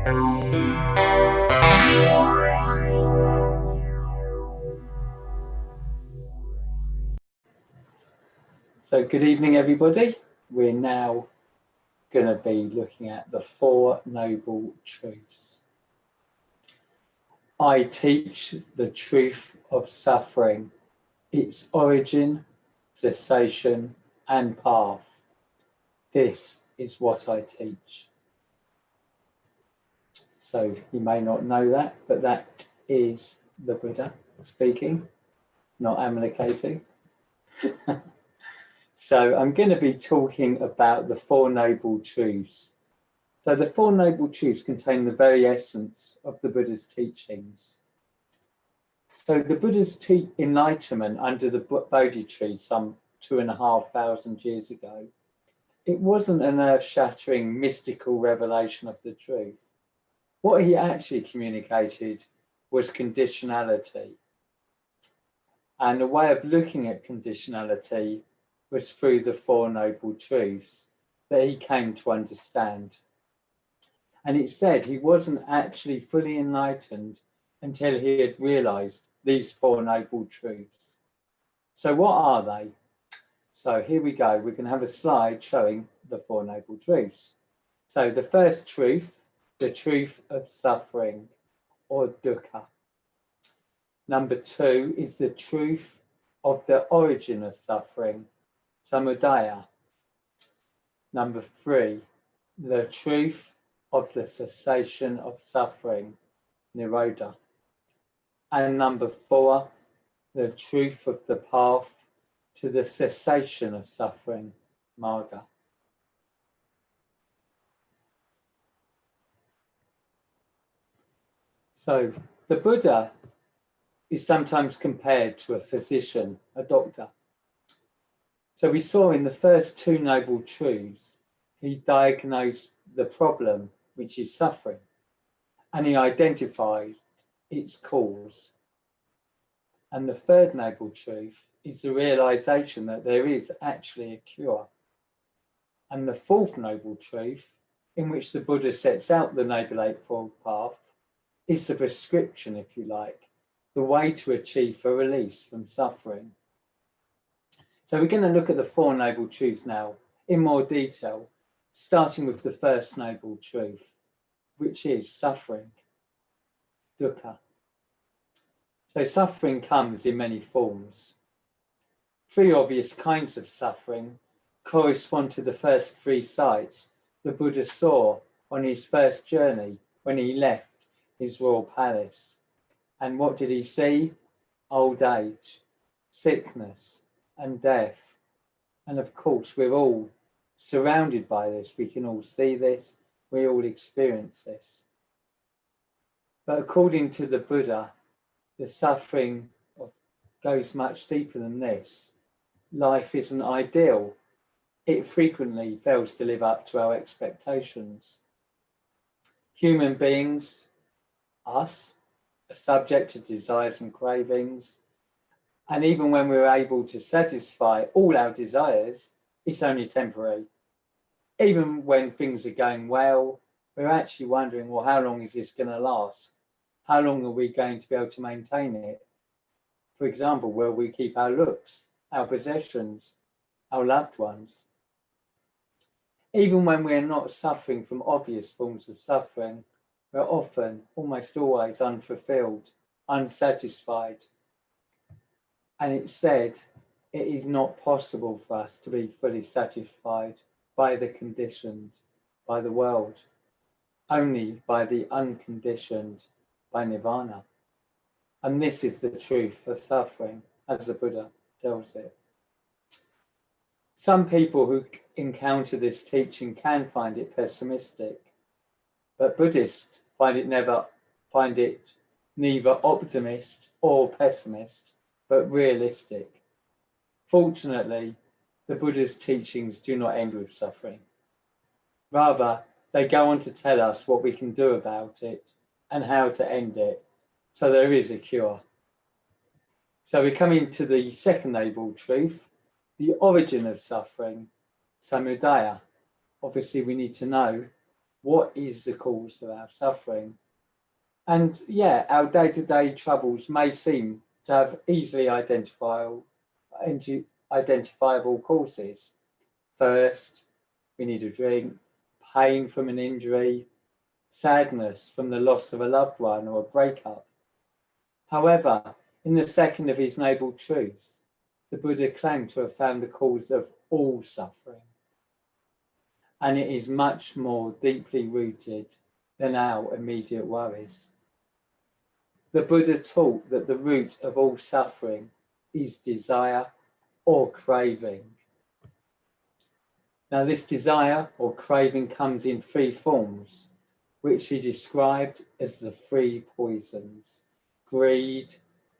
So good evening, everybody. We're now going to be looking at the Four Noble Truths. I teach the truth of suffering, its origin, cessation, and path. This is what I teach. So you may not know that, but that is the Buddha speaking, not Amalaketu. So I'm going to be talking about the Four Noble Truths. So the Four Noble Truths contain the very essence of the Buddha's teachings. So the Buddha's enlightenment under the Bodhi tree some 2,500 years ago, it wasn't an earth-shattering mystical revelation of the truth. What he actually communicated was conditionality. And the way of looking at conditionality was through the Four Noble Truths that he came to understand. And it said he wasn't actually fully enlightened until he had realized these Four Noble Truths. So what are they? So here we go. We're going to have a slide showing the Four Noble Truths. So the first truth, the truth of suffering, or dukkha. Number two is the truth of the origin of suffering, samudaya. Number three, the truth of the cessation of suffering, nirodha. And number four, the truth of the path to the cessation of suffering, marga. So the Buddha is sometimes compared to a physician, a doctor. So we saw in the first two Noble Truths, he diagnosed the problem, which is suffering, and he identified its cause. And the third Noble Truth is the realization that there is actually a cure. And the fourth Noble Truth, in which the Buddha sets out the Noble Eightfold Path, is the prescription, if you like, the way to achieve a release from suffering. So we're going to look at the Four Noble Truths now in more detail, starting with the first Noble Truth, which is suffering, dukkha. So suffering comes in many forms. Three obvious kinds of suffering correspond to the first three sights the Buddha saw on his first journey when he left his royal palace. And what did he see? Old age, sickness, and death. And of course, we're all surrounded by this. We can all see this. We all experience this. But according to the Buddha, the suffering goes much deeper than this. Life isn't ideal. It frequently fails to live up to our expectations. Human beings, us, are subject to desires and cravings. And even when we're able to satisfy all our desires, it's only temporary. Even when things are going well, we're actually wondering, well, how long is this going to last? How long are we going to be able to maintain it? For example, will we keep our looks, our possessions, our loved ones? Even when we're not suffering from obvious forms of suffering, we're often, almost always, unfulfilled, unsatisfied. And it's said it is not possible for us to be fully satisfied by the conditioned, by the world, only by the unconditioned, by nirvana. And this is the truth of suffering, as the Buddha tells it. Some people who encounter this teaching can find it pessimistic, but Buddhists find it neither optimist or pessimist, but realistic. Fortunately, the Buddha's teachings do not end with suffering. Rather, they go on to tell us what we can do about it and how to end it, so there is a cure. So we're coming to the second Noble Truth, the origin of suffering, samudaya. Obviously, we need to know what is the cause of our suffering. And yeah, our day-to-day troubles may seem to have easily identifiable causes. First, we need a drink, pain from an injury, sadness from the loss of a loved one or a breakup. However, in the second of his noble truths, the Buddha claimed to have found the cause of all suffering. And it is much more deeply rooted than our immediate worries. The Buddha taught that the root of all suffering is desire or craving. Now, this desire or craving comes in three forms, which he described as the three poisons: greed,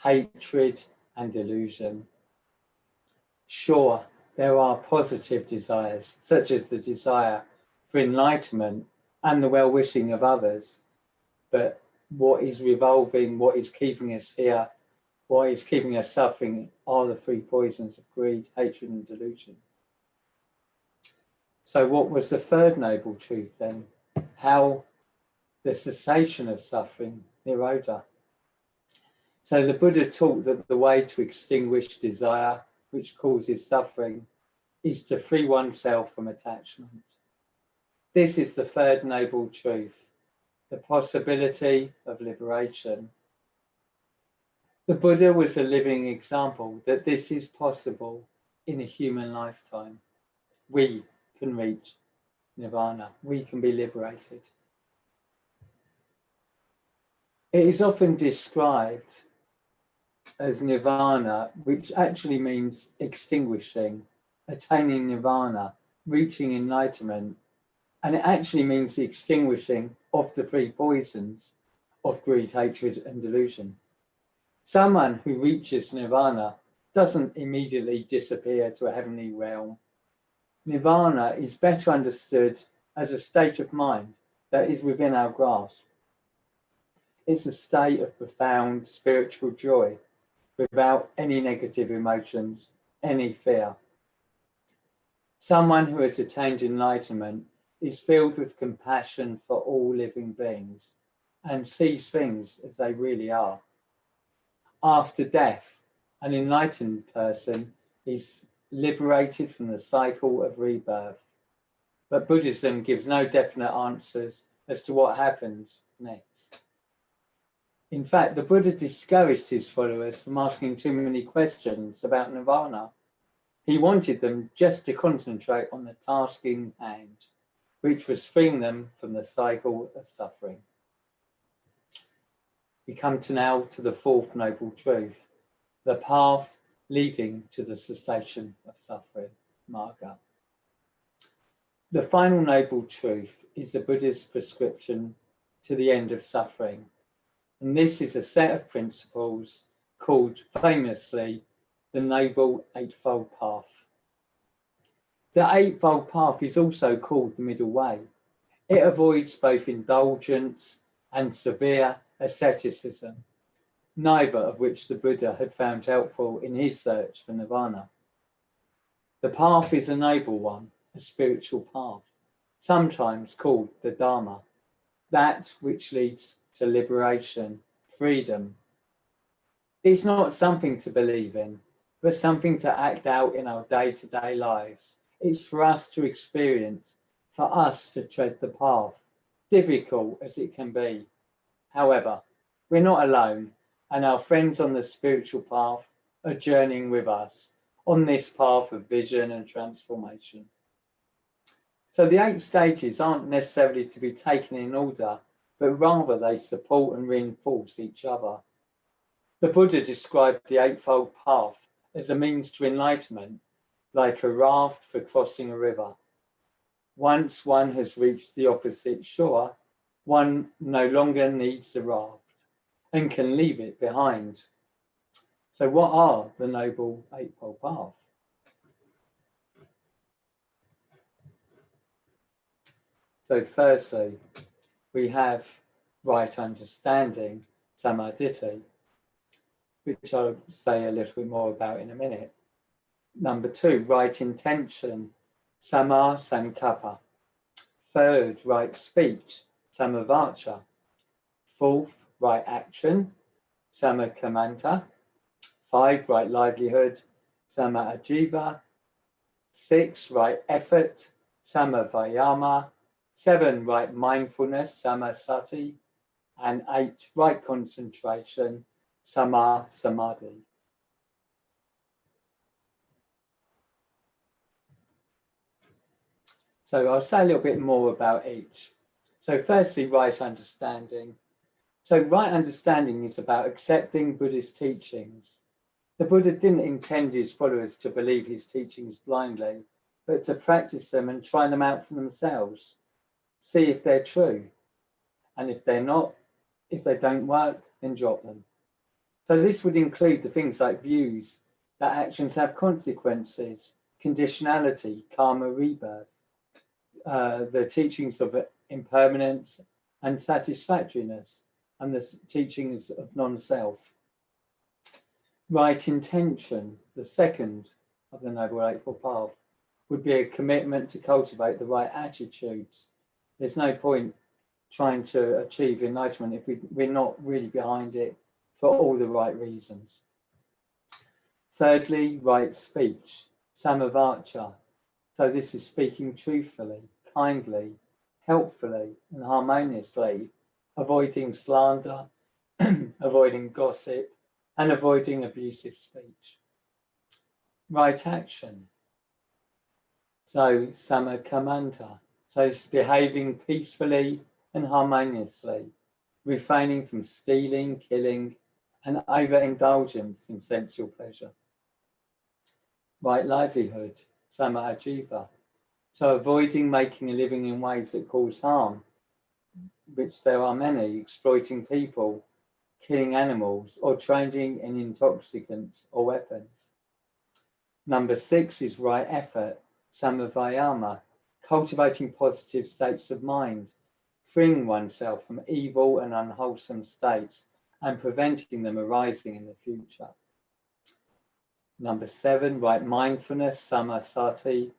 hatred, and delusion. Sure, there are positive desires, such as the desire for enlightenment and the well-wishing of others. But what is revolving, what is keeping us here, what is keeping us suffering are the three poisons of greed, hatred, and delusion. So what was the third noble truth then? How the cessation of suffering, nirodha. So the Buddha taught that the way to extinguish desire, which causes suffering, is to free oneself from attachment. This is the third noble truth, the possibility of liberation. The Buddha was a living example that this is possible in a human lifetime. We can reach nirvana, we can be liberated. It is often described as nirvana, which actually means extinguishing, attaining nirvana, reaching enlightenment, and it actually means the extinguishing of the three poisons of greed, hatred, and delusion. Someone who reaches nirvana doesn't immediately disappear to a heavenly realm. Nirvana is better understood as a state of mind that is within our grasp. It's a state of profound spiritual joy without any negative emotions, any fear. Someone who has attained enlightenment is filled with compassion for all living beings and sees things as they really are. After death, an enlightened person is liberated from the cycle of rebirth. But Buddhism gives no definite answers as to what happens next. In fact, the Buddha discouraged his followers from asking too many questions about nirvana. He wanted them just to concentrate on the task in hand, which was freeing them from the cycle of suffering. We come now to the fourth noble truth, the path leading to the cessation of suffering, marga. The final noble truth is the Buddha's prescription to the end of suffering. And this is a set of principles called famously the Noble Eightfold Path. The Eightfold Path is also called the Middle Way. It avoids both indulgence and severe asceticism, neither of which the Buddha had found helpful in his search for nirvana. The path is a noble one, a spiritual path, sometimes called the Dharma, that which leads to liberation, freedom. It's not something to believe in, but something to act out in our day-to-day lives. It's for us to experience, for us to tread the path, difficult as it can be. However, we're not alone, and our friends on the spiritual path are journeying with us on this path of vision and transformation. So the 8 stages aren't necessarily to be taken in order, but rather they support and reinforce each other. The Buddha described the Eightfold Path as a means to enlightenment, like a raft for crossing a river. Once one has reached the opposite shore, one no longer needs the raft and can leave it behind. So what are the Noble Eightfold Path? So firstly, we have right understanding, samadhi, which I'll say a little bit more about in a minute. Number 2, right intention, samma sankappa, Third, right speech, samavacha. Fourth, right action, samakamanta. 5, right livelihood, samaajiva. 6, right effort, samavayama. 7, right mindfulness, samasati. And 8, right concentration, samadhi. So I'll say a little bit more about each. So firstly, right understanding. So right understanding is about accepting Buddhist teachings. The Buddha didn't intend his followers to believe his teachings blindly, but to practice them and try them out for themselves. See if they're true. And if they're not, if they don't work, then drop them. So this would include the things like views that actions have consequences, conditionality, karma, rebirth, the teachings of impermanence and satisfactoriness, and the teachings of non-self. Right intention, the second of the Noble Eightfold Path, would be a commitment to cultivate the right attitudes. There's no point trying to achieve enlightenment if we're not really behind it for all the right reasons. Thirdly, right speech, samavacha. So this is speaking truthfully, kindly, helpfully, and harmoniously, avoiding slander, avoiding gossip, and avoiding abusive speech. Right action. So samakamanta. So it's behaving peacefully and harmoniously, refraining from stealing, killing, and overindulgence in sensual pleasure. Right livelihood, samaajiva. So avoiding making a living in ways that cause harm, which there are many, exploiting people, killing animals, or trading in intoxicants or weapons. Number 6 is right effort, samavayama, cultivating positive states of mind, freeing oneself from evil and unwholesome states and preventing them arising in the future. Number 7, right mindfulness, samasati,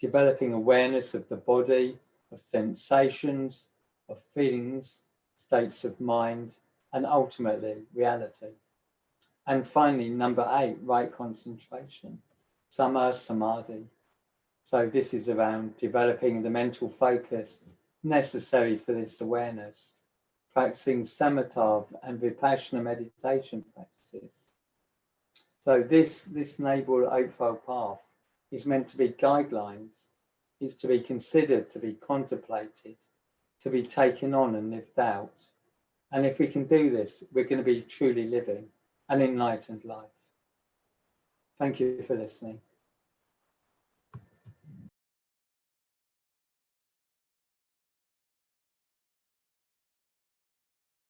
developing awareness of the body, of sensations, of feelings, states of mind, and ultimately reality. And finally, number 8, right concentration, samadhi. So this is around developing the mental focus necessary for this awareness, practicing samatha and vipassana meditation practices. So this Noble Eightfold Path is meant to be guidelines, is to be considered, to be contemplated, to be taken on and lived out. And if we can do this, we're going to be truly living an enlightened life. Thank you for listening.